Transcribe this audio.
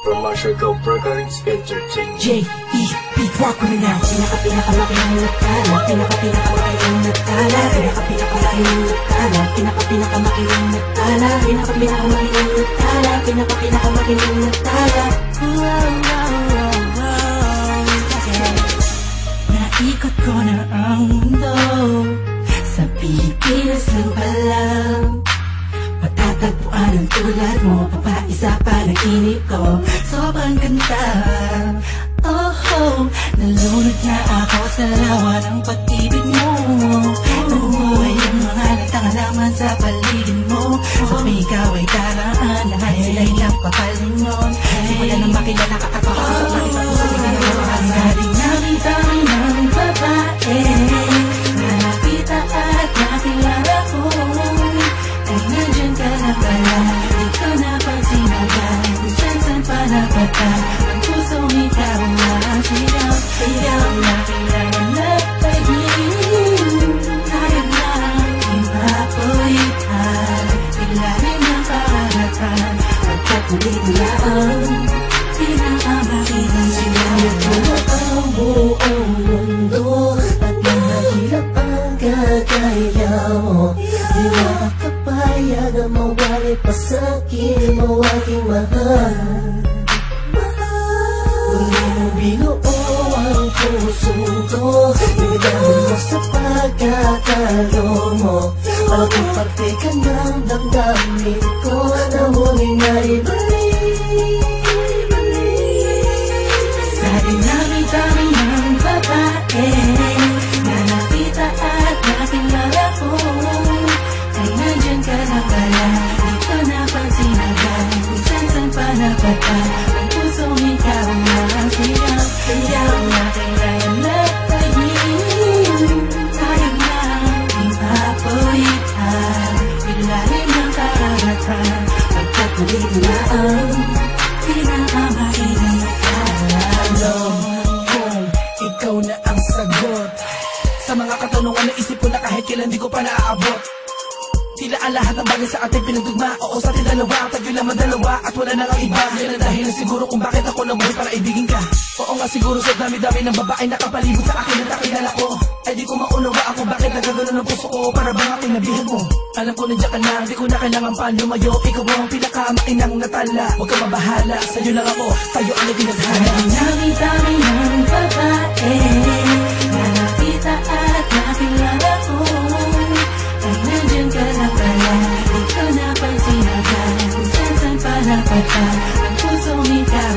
From Marshall Recordings Entertainment. J.E.P. Rock ko na now. Pinaka-pinakamakilang nagkala. Pinaka-pinakamakilang nagkala. Pinaka-pinakamakilang nagkala. Pinaka-pinakamakilang nagkala. Pinaka-pinakamakilang nagkala. Pinaka-pinakamakilang nagkala. Naikot ko na ang mundo. Sa Pilipinas lang pala matatagpuan ang tulad mo. Papaisa pa ng inip ko. Sobrang ganda. Oh, nalunod na ako sa lawa ng pag-ibig mo. Nabubuhay ang mga litang halaman sa paligid mo. Sa ikaw ay daraan, lahat sila'y nagpapalingon. Simula nang makilala ka at makausap na kita puso may ginagawa. Sa dinami-dami ng babae na nakita at nakilala ko, ay nandyan ka na pala. Di ko napansin agad kung saan pa napata. Ang pusong ikaw ang sigaw. Sigaw na kailangan na tayin. Kaya na ipapulitan. Ilalim ng karagatan. Pagkat muli nila ang pinakamakilang sigaw. Ito ang buong mundo at mahirap ang kagaya mo. Di makakapayag na mawali pa sa'kin mo aking mahal. Muli mo binuo ang puso ko. Binigyan mo sa pagkakalo mo. Pagong parte ka ng damdamin ko na muli na ibalik. Sa dinami-dami ng babae na nakita at nakilala ko, ay nandyan ka na pala. Di ko napansin agad kung saan pa napata. Ang pusong ikaw ang sigaw. Sigaw na kailangan na tayin. Kaya na ipapulitan. Ilalim ng karagatan. Pagkat muli na ang pinakamakilang nagkala. Alam kong ikaw na ang sagot sa mga katanungan na isip ko na kahit kailan di ko pa naaabot. Tila ang lahat ng bagay sa ating pinagdugma. Oo, sa ating dalawa, tayo lamang dalawa at wala na ang iba. Yan ang dahilan siguro kung bakit ako nabuhay para ibigin ka. Oo nga siguro sa dami-dami ng babae nakapalibot sa akin at nakilala ko, ay di ko maunawa ako bakit nagagano ng puso ko. Para bang aking nabihan mo. Alam ko nandiyan ka na, di ko na kailangan pa lumayo. Ikaw ang pinakamainang natala. Huwag ka mabahala, sa'yo lang ako, tayo ang naging-naghala. Dami-dami ng babae na nakita at nakilala ko, ay nandyan ka na pala. Di ko napansin agad kung saan pa napata. Ang pusong ikaw